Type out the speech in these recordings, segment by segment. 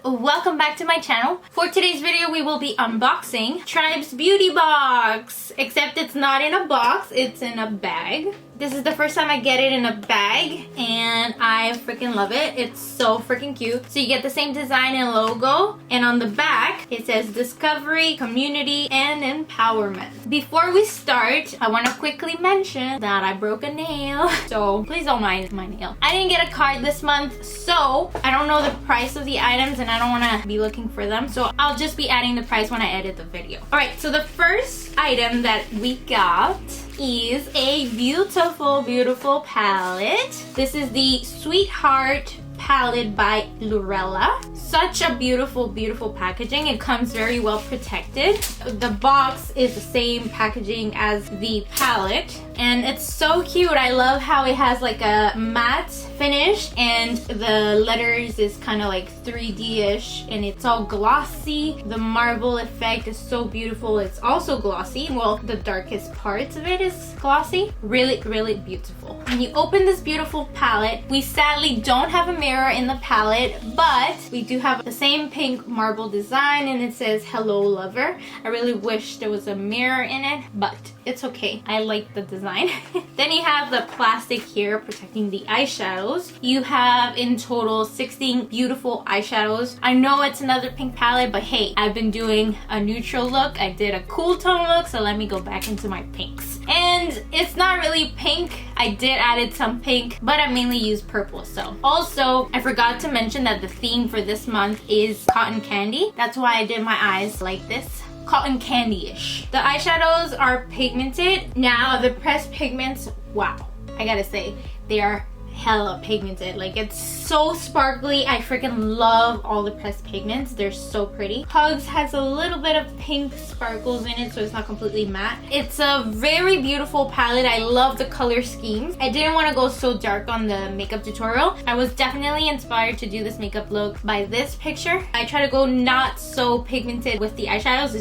welcome back to my channel. For today's video we will be unboxing Tribe's beauty box, except it's not in a box, it's in a bag. This is the first time I get it in a bag and I freaking love it. It's so freaking cute. So you get the same design and logo, and on the back it says discovery, community, and empowerment. Before we start, I want to quickly mention that I broke a nail, so please don't mind my nail. I didn't get a card this month, so I don't know the price of the items and I don't want to be looking for them, so I'll just be adding the price when I edit the video. Alright, so the first item that we got is a beautiful palette. This is the Sweetheart palette by Lurella. Such a beautiful packaging. It comes very well protected. The box is the same packaging as the palette and it's so cute. I love how it has like a matte finish and the letters is kind of like 3D-ish and it's all glossy. The marble effect is so beautiful. It's also glossy. Well, the darkest parts of it is glossy. Really beautiful. When you open this beautiful palette, we sadly don't have a mirror in the palette, but we do have the same pink marble design and it says hello lover. I really wish there was a mirror in it, but it's okay. I like the design. Then you have the plastic here protecting the eyeshadows. You have in total 16 beautiful eyeshadows. I know it's another pink palette, but hey, I've been doing a neutral look. I did a cool tone look, so let me go back into my pinks. And it's not really pink. I did added some pink, but I mainly used purple. So also, I forgot to mention that the theme for this month is cotton candy. That's why I did my eyes like this. Cotton candy-ish. The eyeshadows are pigmented. Now the pressed pigments, wow, I gotta say, they are hella pigmented. Like, it's so sparkly. I freaking love all the pressed pigments. They're so pretty. Hugs has a little bit of pink sparkles in it, so it's not completely matte. It's a very beautiful palette. I love the color schemes. I didn't want to go so dark on the makeup tutorial. I was definitely inspired to do this makeup look by this picture. I try to go not so pigmented with the eyeshadows.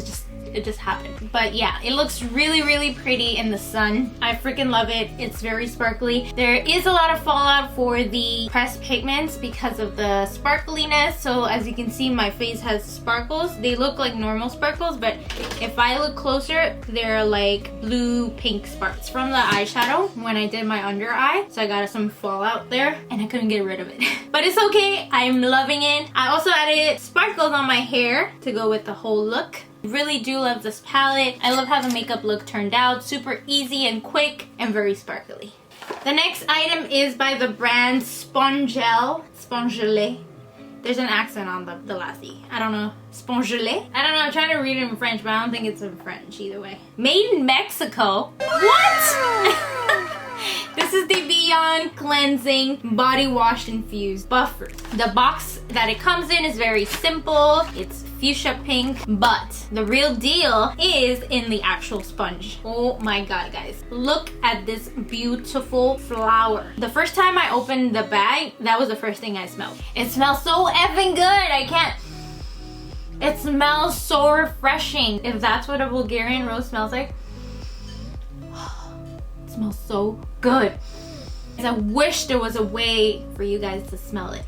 It just happened. But yeah, it looks really pretty in the sun. I freaking love it. It's very sparkly. There is a lot of fallout for the pressed pigments because of the sparkliness. So as you can see, my face has sparkles. They look like normal sparkles, but if I look closer, they're like blue pink sparks from the eyeshadow when I did my under eye. So I got some fallout there and I couldn't get rid of it. But it's okay. I'm loving it. I also added sparkles on my hair to go with the whole look. Really do love this palette. I love how the makeup look turned out. Super easy and quick and very sparkly. The next item is by the brand Spongellé. There's an accent on the last E. I don't know. Spongellé? I don't know. I'm trying to read it in French, but I don't think it's in French either way. Made in Mexico? What? This is the Beyond Cleansing Body Wash Infused Buffer. The box that it comes in is very simple. It's fuchsia pink, but the real deal is in the actual sponge. Oh my god, guys. Look at this beautiful flower. The first time I opened the bag, that was the first thing I smelled. It smells so effing good. I can't. It smells so refreshing. If that's what a Bulgarian rose smells like. It smells so good. I wish there was a way for you guys to smell it.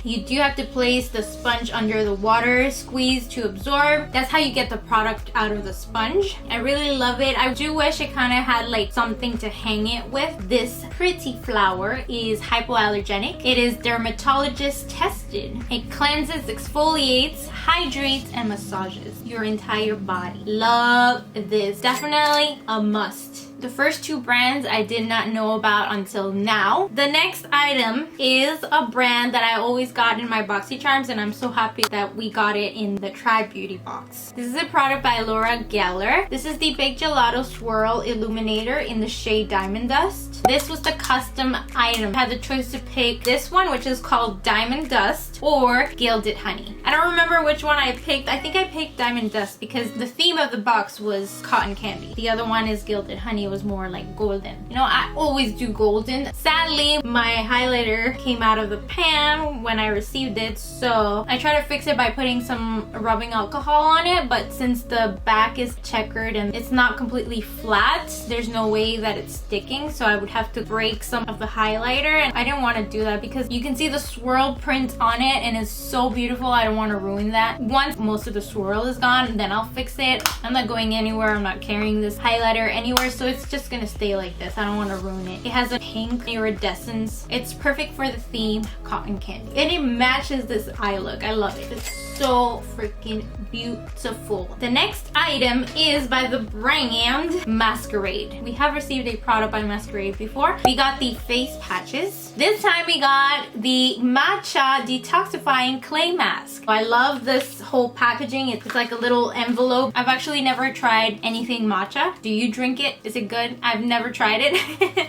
You do have to place the sponge under the water, squeeze to absorb. That's how you get the product out of the sponge. I really love it. I do wish it kind of had like something to hang it with. This pretty flower is hypoallergenic. It is dermatologist tested. It cleanses, exfoliates, hydrates, and massages your entire body. Love this. Definitely a must. The first two brands I did not know about until now. The next item is a brand that I always got in my BoxyCharms, and I'm so happy that we got it in the Tribe Beauty box. This is a product by Laura Geller. This is the Big Gelato Swirl Illuminator in the shade Diamond Dust. This was the custom item. I had the choice to pick this one, which is called Diamond Dust, or Gilded Honey. I don't remember which one I picked. I think I picked Diamond Dust because the theme of the box was cotton candy. The other one is Gilded Honey. It was more like golden. You know, I always do golden. Sadly, my highlighter came out of the pan when I received it, so I tried to fix it by putting some rubbing alcohol on it, but since the back is checkered and it's not completely flat, there's no way that it's sticking, so I would have to break some of the highlighter, and I didn't want to do that because you can see the swirl print on it and it's so beautiful. I don't want to ruin that. Once most of the swirl is gone, then I'll fix it. I'm not going anywhere. I'm not carrying this highlighter anywhere, so it's just gonna stay like this. I don't want to ruin it. It has a pink iridescence. It's perfect for the theme cotton candy, and it matches this eye look. I love it. It's so freaking beautiful. The next item is by the brand Masquerade. We have received a product by Masquerade before. We got the face patches. This time we got the matcha detoxifying clay mask. I love this whole packaging. It's like a little envelope. I've actually never tried anything matcha. Do you drink it? Is it good? I've never tried it.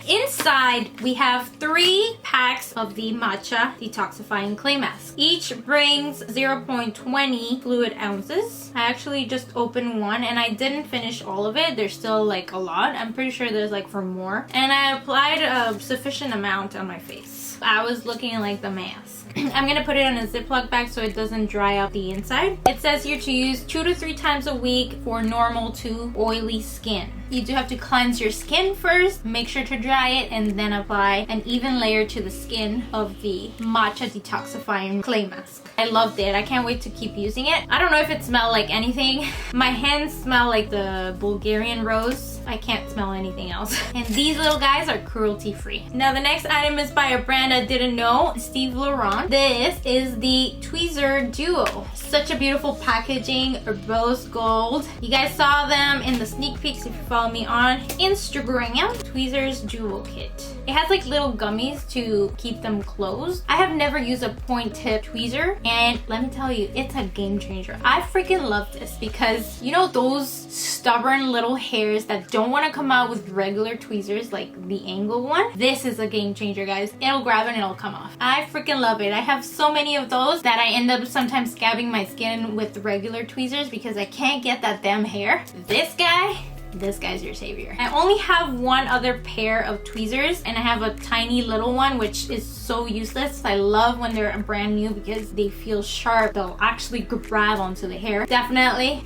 Inside we have 3 packs of the matcha detoxifying clay mask. Each brings 0.20 fluid ounces. I actually just opened one and I didn't finish all of it. There's still like a lot. I'm pretty sure there's like for more. And I applied a sufficient amount on my face. I was looking like the mask. I'm gonna put it in a Ziploc bag so it doesn't dry out the inside. It says here to use 2 to 3 times a week for normal to oily skin. You do have to cleanse your skin first, make sure to dry it, and then apply an even layer to the skin of the matcha detoxifying clay mask. I loved it. I can't wait to keep using it. I don't know if it smelled like anything. My hands smell like the Bulgarian rose. I can't smell anything else. And these little guys are cruelty free. Now the next item is by a brand I didn't know, Steve Laurent. This is the Tweezer Duo. Such a beautiful packaging, rose gold. You guys saw them in the sneak peeks if you follow me on Instagram. Tweezer's Duo Kit. It has like little gummies to keep them closed. I have never used a point tip tweezer, and let me tell you, it's a game changer. I freaking love this because you know those stubborn little hairs that don't want to come out with regular tweezers, like the angle one? This is a game changer, guys. It'll grab it and it'll come off. I freaking love it. I have so many of those that I end up sometimes scabbing my skin with regular tweezers because I can't get that damn hair. This guy's your savior. I only have one other pair of tweezers and I have a tiny little one which is so useless. I love when they're brand new because they feel sharp. They'll actually grab onto the hair. Definitely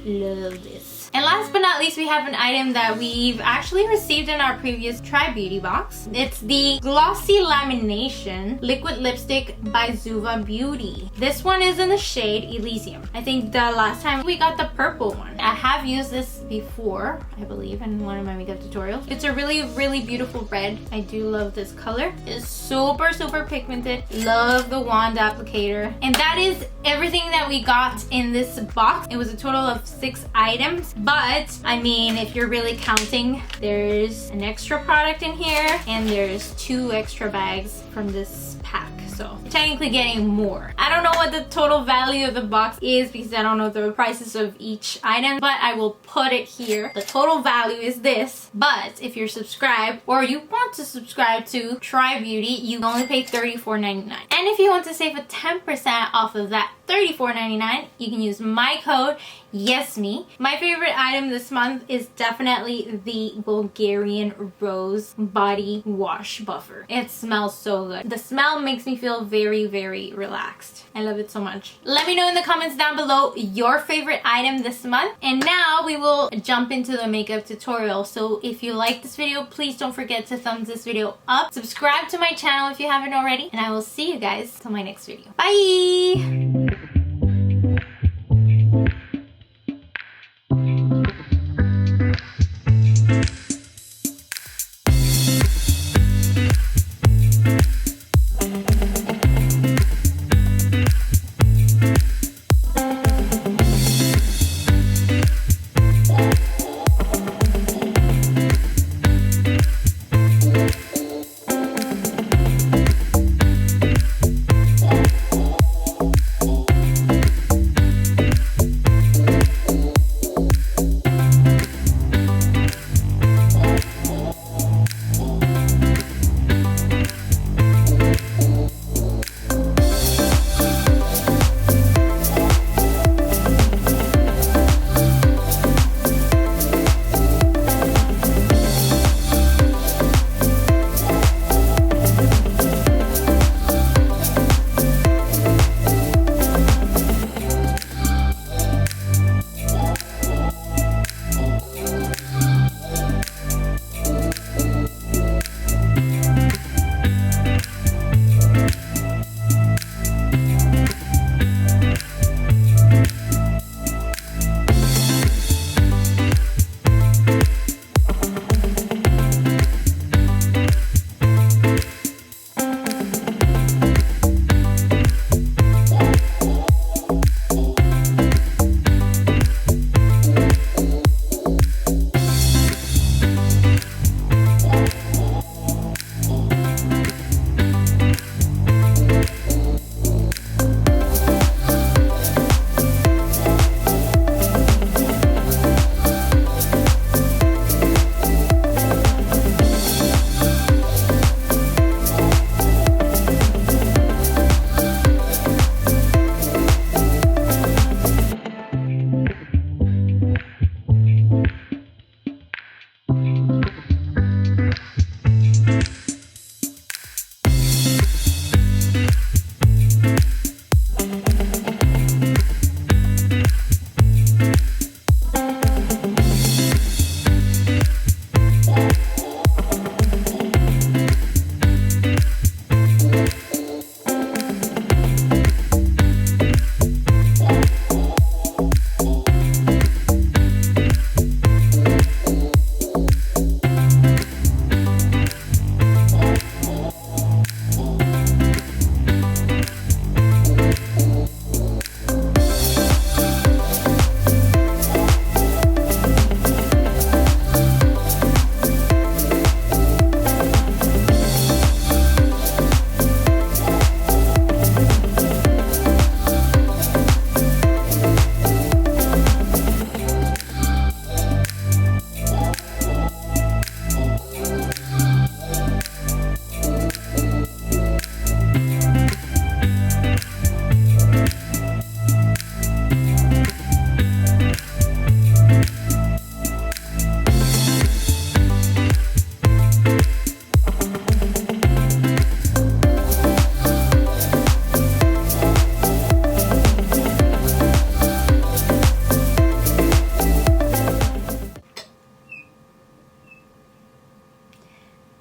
love this. And last but not least, we have an item that we've actually received in our previous Try Beauty box. It's the Glossy Lamination Liquid Lipstick by Zuva Beauty. This one is in the shade Elysium. I think the last time we got the purple one. I have used this before, I believe, in one of my makeup tutorials. It's a really, really beautiful red. I do love this color. It's super, super pigmented. Love the wand applicator. And that is everything that we got in this box. It was a total of 6 items. But I mean, if you're really counting, there's an extra product in here and there's 2 extra bags from this pack. So technically getting more. I don't know what the total value of the box is because I don't know the prices of each item, but I will put it here. The total value is this, but if you're subscribed or you want to subscribe to Try Beauty, you only pay $34.99. And if you want to save a 10% off of that $34.99, you can use my code YesMe. My favorite item this month is definitely the Bulgarian Rose Body Wash Buffer. It smells so good. The smell makes me feel very, very relaxed. I love it so much. Let me know in the comments down below your favorite item this month. And now we will jump into the makeup tutorial. So if you like this video, please don't forget to thumbs this video up. Subscribe to my channel if you haven't already. And I will see you guys till my next video. Bye!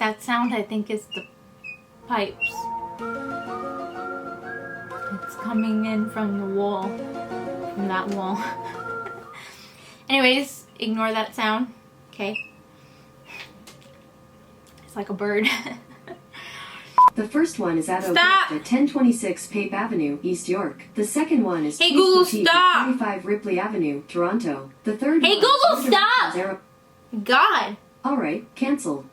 That sound, I think, is the pipes. It's coming in from the wall. From that wall. Anyways, ignore that sound. Okay. It's like a bird. The first one is at Stop! 1026 Pape Avenue, East York. The second one is Hey Google, Boutique stop! 25 Ripley Avenue, Toronto. The third Hey one Google, is stop! God. Alright, cancel.